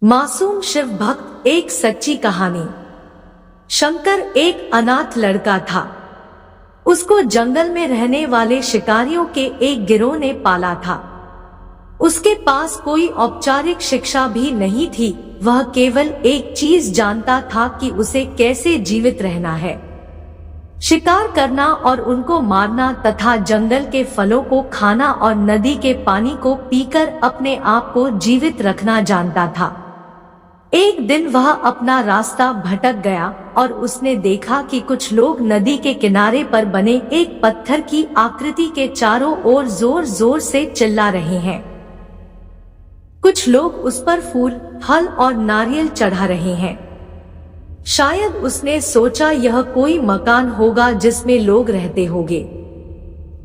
मासूम शिव भक्त, एक सच्ची कहानी। शंकर एक अनाथ लड़का था। उसको जंगल में रहने वाले शिकारियों के एक गिरोह ने पाला था। उसके पास कोई औपचारिक शिक्षा भी नहीं थी। वह केवल एक चीज जानता था कि उसे कैसे जीवित रहना है, शिकार करना और उनको मारना तथा जंगल के फलों को खाना और नदी के पानी को पीकर अपने आप को जीवित रखना जानता था। एक दिन वह अपना रास्ता भटक गया और उसने देखा कि कुछ लोग नदी के किनारे पर बने एक पत्थर की आकृति के चारों ओर जोर जोर से चिल्ला रहे हैं। कुछ लोग उस पर फूल, फल और नारियल चढ़ा रहे हैं। शायद उसने सोचा यह कोई मकान होगा जिसमें लोग रहते होंगे,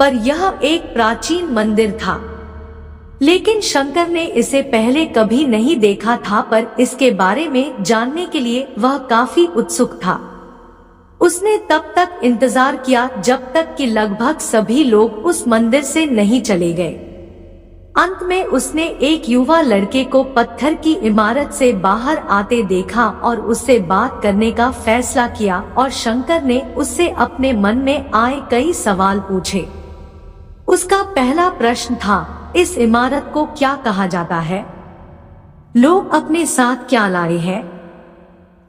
पर यह एक प्राचीन मंदिर था। लेकिन शंकर ने इसे पहले कभी नहीं देखा था, पर इसके बारे में जानने के लिए वह काफी उत्सुक था। उसने तब तक इंतजार किया जब तक कि लगभग सभी लोग उस मंदिर से नहीं चले गए। अंत में उसने एक युवा लड़के को पत्थर की इमारत से बाहर आते देखा और उससे बात करने का फैसला किया और शंकर ने उससे अपने मन में आए कई सवाल पूछे। उसका पहला प्रश्न था, इस इमारत को क्या कहा जाता है? लोग अपने साथ क्या लाए हैं?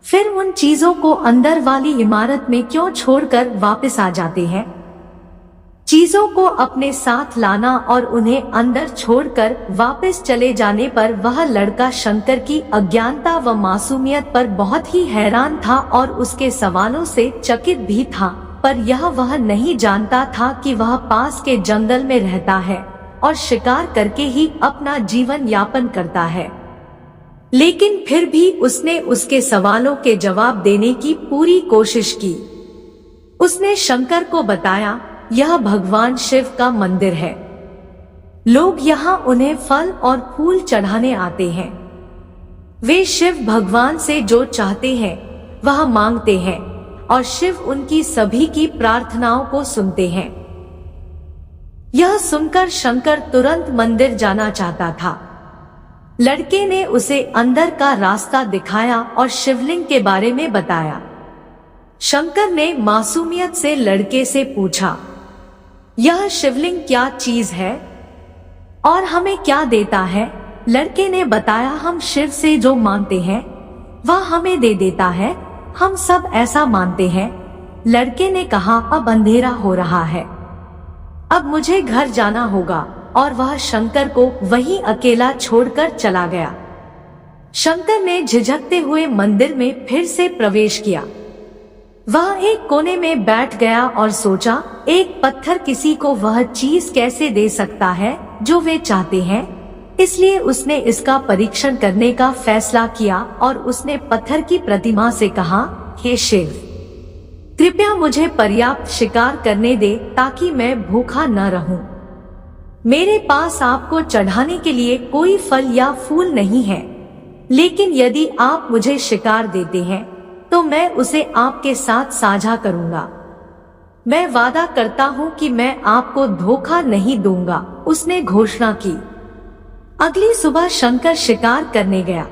फिर उन चीजों को अंदर वाली इमारत में क्यों छोड़कर वापस आ जाते हैं? चीजों को अपने साथ लाना और उन्हें अंदर छोड़कर वापस चले जाने पर वह लड़का शंकर की अज्ञानता व मासूमियत पर बहुत ही हैरान था और उसके सवालों से चकित भी था। पर यह वह नहीं जानता था कि वह पास के जंगल में रहता है और शिकार करके ही अपना जीवन यापन करता है। लेकिन फिर भी उसने उसके सवालों के जवाब देने की पूरी कोशिश की। उसने शंकर को बताया, यह भगवान शिव का मंदिर है। लोग यहाँ उन्हें फल और फूल चढ़ाने आते हैं। वे शिव भगवान से जो चाहते हैं वह मांगते हैं और शिव उनकी सभी की प्रार्थनाओं को सुनते हैं। यह सुनकर शंकर तुरंत मंदिर जाना चाहता था। लड़के ने उसे अंदर का रास्ता दिखाया और शिवलिंग के बारे में बताया। शंकर ने मासूमियत से लड़के से पूछा, यह शिवलिंग क्या चीज है और हमें क्या देता है? लड़के ने बताया, हम शिव से जो मांगते हैं वह हमें दे देता है। हम सब ऐसा मानते हैं। लड़के ने कहा, अब अंधेरा हो रहा है, अब मुझे घर जाना होगा। और वह शंकर को वहीं अकेला छोड़कर चला गया। शंकर ने झिझकते हुए मंदिर में फिर से प्रवेश किया। वह एक कोने में बैठ गया और सोचा, एक पत्थर किसी को वह चीज कैसे दे सकता है जो वे चाहते हैं। इसलिए उसने इसका परीक्षण करने का फैसला किया और उसने पत्थर की प्रतिमा से कहा, हे शिव, कृपया मुझे पर्याप्त शिकार करने दे ताकि मैं भूखा न रहूं। मेरे पास आपको चढ़ाने के लिए कोई फल या फूल नहीं है, लेकिन यदि आप मुझे शिकार देते हैं तो मैं उसे आपके साथ साझा करूंगा। मैं वादा करता हूं कि मैं आपको धोखा नहीं दूंगा, उसने घोषणा की। अगली सुबह शंकर शिकार करने गया।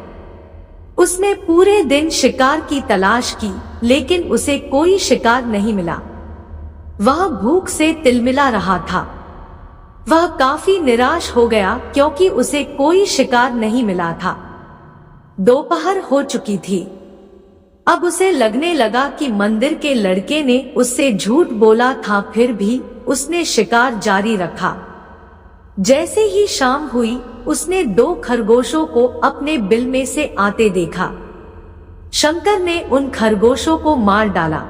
उसने पूरे दिन शिकार की तलाश की, लेकिन उसे कोई शिकार नहीं मिला। वह भूख से तिलमिला रहा था। वह काफी निराश हो गया क्योंकि उसे कोई शिकार नहीं मिला था। दोपहर हो चुकी थी। अब उसे लगने लगा कि मंदिर के लड़के ने उससे झूठ बोला था, फिर भी उसने शिकार जारी रखा। जैसे ही शाम हुई, उसने 2 खरगोशों को अपने बिल में से आते देखा। शंकर ने उन खरगोशों को मार डाला।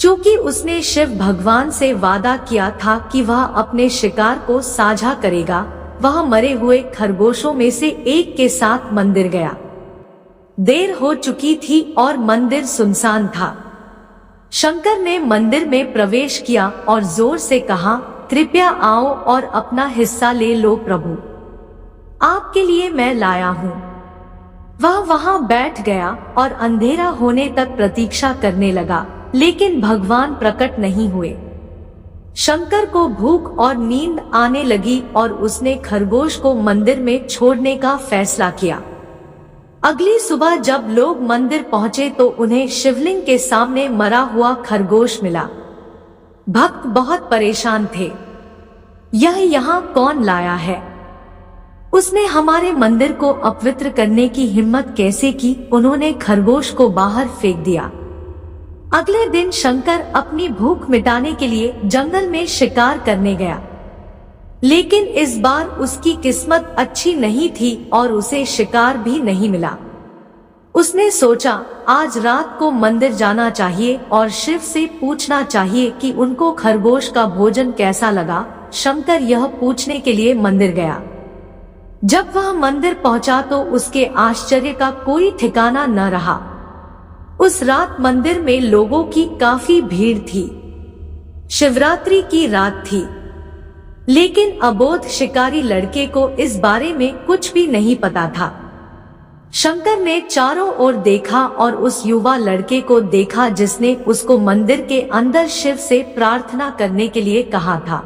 चूंकि उसने शिव भगवान से वादा किया था कि वह अपने शिकार को साझा करेगा, वह मरे हुए खरगोशों में से एक के साथ मंदिर गया। देर हो चुकी थी और मंदिर सुनसान था। शंकर ने मंदिर में प्रवेश किया और जोर से कहा, कृपया आओ और अपना हिस्सा ले लो प्रभु, आपके लिए मैं लाया हूँ। वह वहां बैठ गया और अंधेरा होने तक प्रतीक्षा करने लगा, लेकिन भगवान प्रकट नहीं हुए। शंकर को भूख और नींद आने लगी और उसने खरगोश को मंदिर में छोड़ने का फैसला किया। अगली सुबह जब लोग मंदिर पहुंचे तो उन्हें शिवलिंग के सामने मरा हुआ खरगोश मिला। भक्त बहुत परेशान थे। यह यहाँ कौन लाया है? उसने हमारे मंदिर को अपवित्र करने की हिम्मत कैसे की? उन्होंने खरगोश को बाहर फेंक दिया। अगले दिन शंकर अपनी भूख मिटाने के लिए जंगल में शिकार करने गया, लेकिन इस बार उसकी किस्मत अच्छी नहीं थी और उसे शिकार भी नहीं मिला। उसने सोचा आज रात को मंदिर जाना चाहिए और शिव से पूछना चाहिए कि उनको खरगोश का भोजन कैसा लगा। शंकर यह पूछने के लिए मंदिर गया। जब वह मंदिर पहुंचा तो उसके आश्चर्य का कोई ठिकाना न रहा। उस रात मंदिर में लोगों की काफी भीड़ थी। शिवरात्रि की रात थी, लेकिन अबोध शिकारी लड़के को इस बारे में कुछ भी नहीं पता था। शंकर ने चारों ओर देखा और उस युवा लड़के को देखा जिसने उसको मंदिर के अंदर शिव से प्रार्थना करने के लिए कहा था।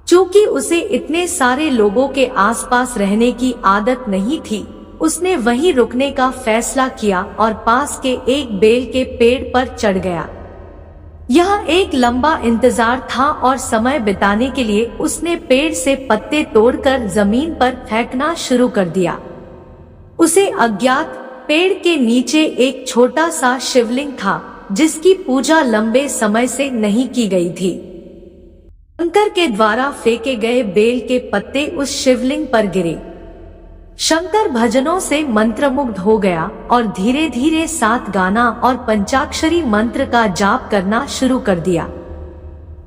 चूंकि उसे इतने सारे लोगों के आसपास रहने की आदत नहीं थी, उसने वहीं रुकने का फैसला किया और पास के एक बेल के पेड़ पर चढ़ गया। यह एक लंबा इंतजार था और समय बिताने के लिए उसने पेड़ से पत्ते तोड़कर जमीन पर फेंकना शुरू कर दिया। उसे अज्ञात पेड़ के नीचे एक छोटा सा शिवलिंग था जिसकी पूजा लंबे समय से नहीं की गई थी। शंकर के द्वारा फेंके गए बेल के पत्ते उस शिवलिंग पर गिरे। शंकर भजनों से मंत्रमुग्ध हो गया और धीरे धीरे सात गाना और पंचाक्षरी मंत्र का जाप करना शुरू कर दिया।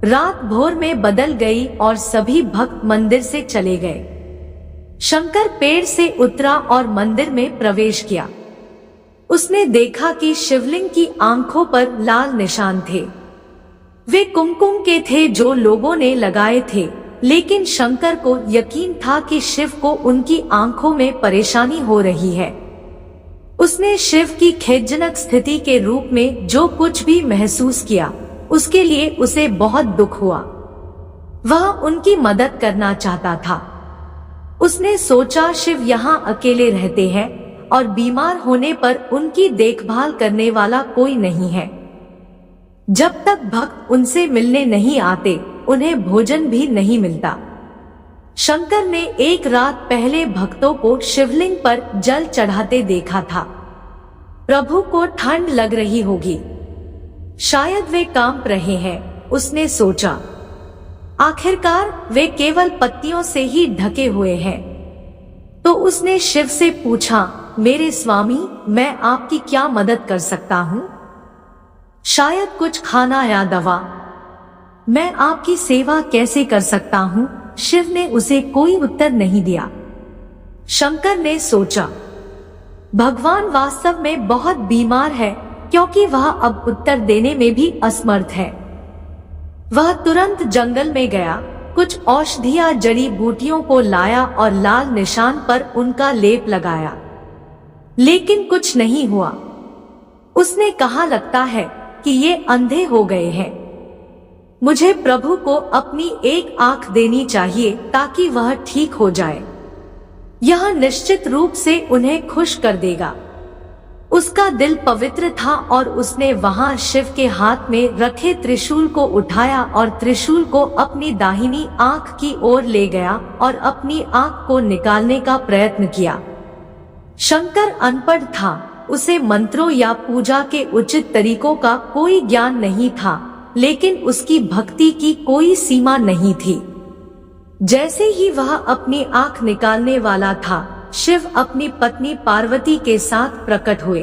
रात भोर में बदल गई और सभी भक्त मंदिर से चले गए। शंकर पेड़ से उतरा और मंदिर में प्रवेश किया। उसने देखा कि शिवलिंग की आंखों पर लाल निशान थे। वे कुमकुम के थे जो लोगों ने लगाए थे, लेकिन शंकर को यकीन था कि शिव को उनकी आंखों में परेशानी हो रही है। उसने शिव की खेदजनक स्थिति के रूप में जो कुछ भी महसूस किया, उसके लिए उसे बहुत दुख हुआ। वह उनकी मदद करना चाहता था। उसने सोचा शिव यहाँ अकेले रहते हैं और बीमार होने पर उनकी देखभाल करने वाला कोई नहीं है। जब तक भक्त उनसे मिलने नहीं आते, उन्हें भोजन भी नहीं मिलता। शंकर ने एक रात पहले भक्तों को शिवलिंग पर जल चढ़ाते देखा था। प्रभु को ठंड लग रही होगी, शायद वे कांप रहे हैं, उसने सोचा। आखिरकार वे केवल पत्तियों से ही ढके हुए हैं। तो उसने शिव से पूछा, मेरे स्वामी, मैं आपकी क्या मदद कर सकता हूँ? शायद कुछ खाना या दवा। मैं आपकी सेवा कैसे कर सकता हूँ? शिव ने उसे कोई उत्तर नहीं दिया। शंकर ने सोचा, भगवान वास्तव में बहुत बीमार है, क्योंकि वह अब उत्तर देने में भी असमर्थ है। वह तुरंत जंगल में गया, कुछ औषधियां जड़ी बूटियों को लाया और लाल निशान पर उनका लेप लगाया, लेकिन कुछ नहीं हुआ। उसने कहा, लगता है कि ये अंधे हो गए हैं। मुझे प्रभु को अपनी एक आंख देनी चाहिए ताकि वह ठीक हो जाए। यह निश्चित रूप से उन्हें खुश कर देगा। उसका दिल पवित्र था और उसने वहां शिव के हाथ में रखे त्रिशूल को उठाया और त्रिशूल को अपनी दाहिनी आंख की ओर ले गया और अपनी आंख को निकालने का प्रयत्न किया। शंकर अनपढ़ था, उसे मंत्रों या पूजा के उचित तरीकों का कोई ज्ञान नहीं था, लेकिन उसकी भक्ति की कोई सीमा नहीं थी। जैसे ही वह अपनी आंख निकालने वाला था, शिव अपनी पत्नी पार्वती के साथ प्रकट हुए।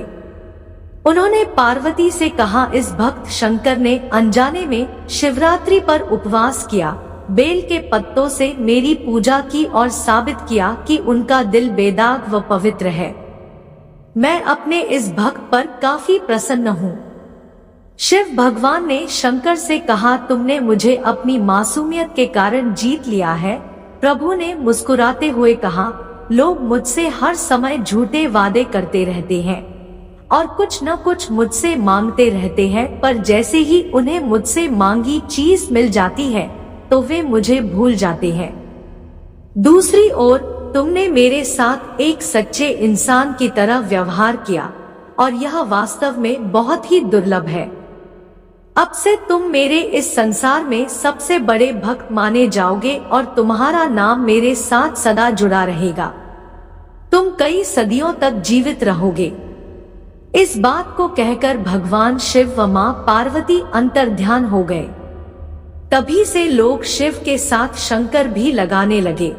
उन्होंने पार्वती से कहा, इस भक्त शंकर ने अनजाने में शिवरात्रि पर उपवास किया, बेल के पत्तों से मेरी पूजा की और साबित किया कि उनका दिल बेदाग व पवित्र है। मैं अपने इस भक्त पर काफी प्रसन्न हूँ। शिव भगवान ने शंकर से कहा, तुमने मुझे अपनी मासूमियत के कारण जीत लिया है। प्रभु ने मुस्कुराते हुए कहा, लोग मुझसे हर समय झूठे वादे करते रहते हैं और कुछ न कुछ मुझसे मांगते रहते हैं, पर जैसे ही उन्हें मुझसे मांगी चीज मिल जाती है तो वे मुझे भूल जाते हैं। दूसरी ओर तुमने मेरे साथ एक सच्चे इंसान की तरह व्यवहार किया और यह वास्तव में बहुत ही दुर्लभ है। अब से तुम मेरे इस संसार में सबसे बड़े भक्त माने जाओगे और तुम्हारा नाम मेरे साथ सदा जुड़ा रहेगा। तुम कई सदियों तक जीवित रहोगे। इस बात को कहकर भगवान शिव व मां पार्वती अंतर्ध्यान हो गए। तभी से लोग शिव के साथ शंकर भी लगाने लगे।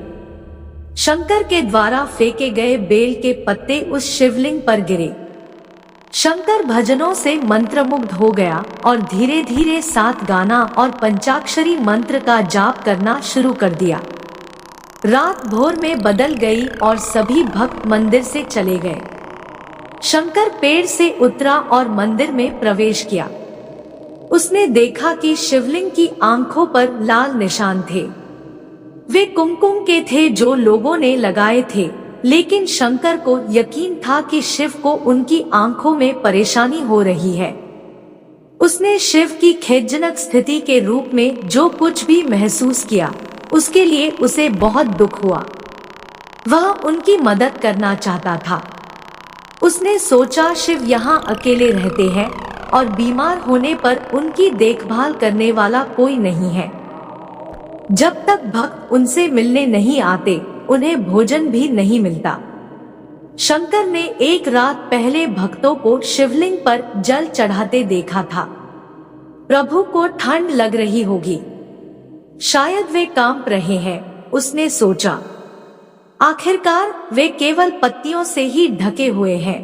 शंकर के द्वारा फेंके गए बेल के पत्ते उस शिवलिंग पर गिरे। शंकर भजनों से मंत्रमुग्ध हो गया और धीरे धीरे सात गाना और पंचाक्षरी मंत्र का जाप करना शुरू कर दिया। रात भोर में बदल गई और सभी भक्त मंदिर से चले गए। शंकर पेड़ से उतरा और मंदिर में प्रवेश किया। उसने देखा कि शिवलिंग की आंखों पर लाल निशान थे। वे कुमकुम के थे जो लोगों ने लगाए थे, लेकिन शंकर को यकीन था कि शिव को उनकी आंखों में परेशानी हो रही है। उसने शिव की खेदजनक स्थिति के रूप में जो कुछ भी महसूस किया, उसके लिए उसे बहुत दुख हुआ। वह उनकी मदद करना चाहता था। उसने सोचा शिव यहाँ अकेले रहते हैं और बीमार होने पर उनकी देखभाल करने वाला कोई नहीं है। जब तक भक्त उनसे मिलने नहीं आते, उन्हें भोजन भी नहीं मिलता। शंकर ने एक रात पहले भक्तों को शिवलिंग पर जल चढ़ाते देखा था। प्रभु को ठंड लग रही होगी, शायद वे कांप रहे हैं, उसने सोचा। आखिरकार वे केवल पत्तियों से ही ढके हुए हैं।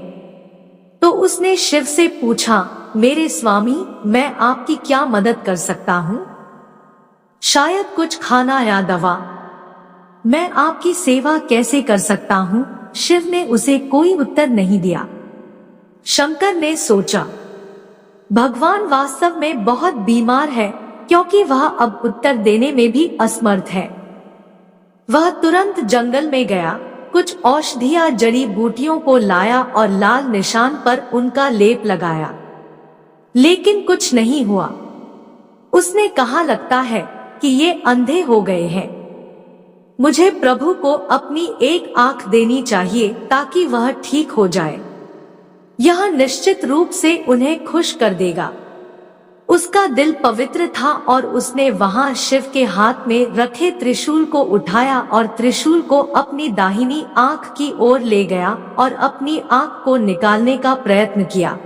तो उसने शिव से पूछा, मेरे स्वामी, मैं आपकी क्या मदद कर सकता हूँ? शायद कुछ खाना या दवा। मैं आपकी सेवा कैसे कर सकता हूँ? शिव ने उसे कोई उत्तर नहीं दिया। शंकर ने सोचा, भगवान वास्तव में बहुत बीमार है, क्योंकि वह अब उत्तर देने में भी असमर्थ है। वह तुरंत जंगल में गया, कुछ औषधियां जड़ी बूटियों को लाया और लाल निशान पर उनका लेप लगाया, लेकिन कुछ नहीं हुआ। उसने कहा, लगता है कि ये अंधे हो गए हैं। मुझे प्रभु को अपनी एक आंख देनी चाहिए ताकि वह ठीक हो जाए। यह निश्चित रूप से उन्हें खुश कर देगा। उसका दिल पवित्र था और उसने वहां शिव के हाथ में रखे त्रिशूल को उठाया और त्रिशूल को अपनी दाहिनी आंख की ओर ले गया और अपनी आंख को निकालने का प्रयत्न किया।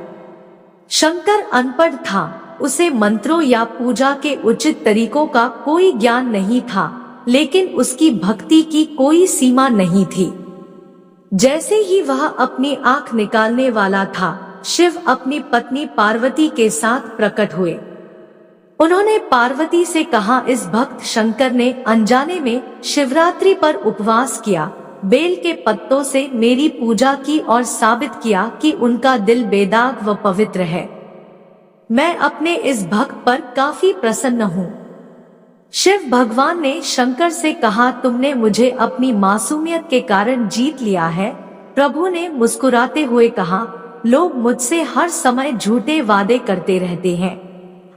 शंकर अनपढ़ था, उसे मंत्रों या पूजा के उचित तरीकों का कोई ज्ञान नहीं था, लेकिन उसकी भक्ति की कोई सीमा नहीं थी। जैसे ही वह अपनी आंख निकालने वाला था, शिव अपनी पत्नी पार्वती के साथ प्रकट हुए। उन्होंने पार्वती से कहा, इस भक्त शंकर ने अनजाने में शिवरात्रि पर उपवास किया, बेल के पत्तों से मेरी पूजा की और साबित किया कि उनका दिल बेदाग व पवित्र है। मैं अपने इस भक्त पर काफी प्रसन्न हूँ। शिव भगवान ने शंकर से कहा, तुमने मुझे अपनी मासूमियत के कारण जीत लिया है। प्रभु ने मुस्कुराते हुए कहा, लोग मुझसे हर समय झूठे वादे करते रहते हैं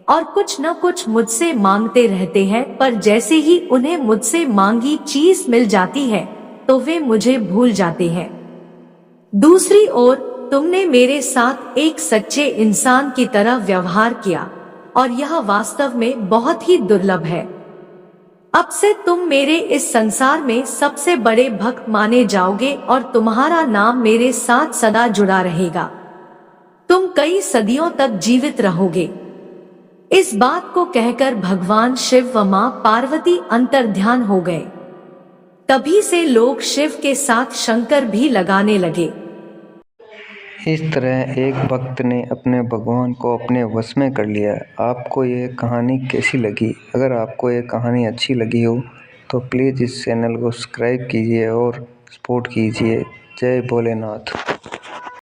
और कुछ न कुछ मुझसे मांगते रहते हैं, पर जैसे ही उन्हें मुझसे मांगी चीज मिल जाती है तो वे मुझे भूल जाते हैं। दूसरी ओर तुमने मेरे साथ एक सच्चे इंसान की तरह व्यवहार किया और यह वास्तव में बहुत ही दुर्लभ है। अब से तुम मेरे इस संसार में सबसे बड़े भक्त माने जाओगे और तुम्हारा नाम मेरे साथ सदा जुड़ा रहेगा। तुम कई सदियों तक जीवित रहोगे। इस बात को कहकर भगवान शिव व मां पार्वती अंतर्ध्यान हो गए। तभी से लोग शिव के साथ शंकर भी लगाने लगे। इस तरह एक भक्त ने अपने भगवान को अपने वश में कर लिया। आपको ये कहानी कैसी लगी? अगर आपको ये कहानी अच्छी लगी हो तो प्लीज़ इस चैनल को सब्सक्राइब कीजिए और सपोर्ट कीजिए। जय भोलेनाथ।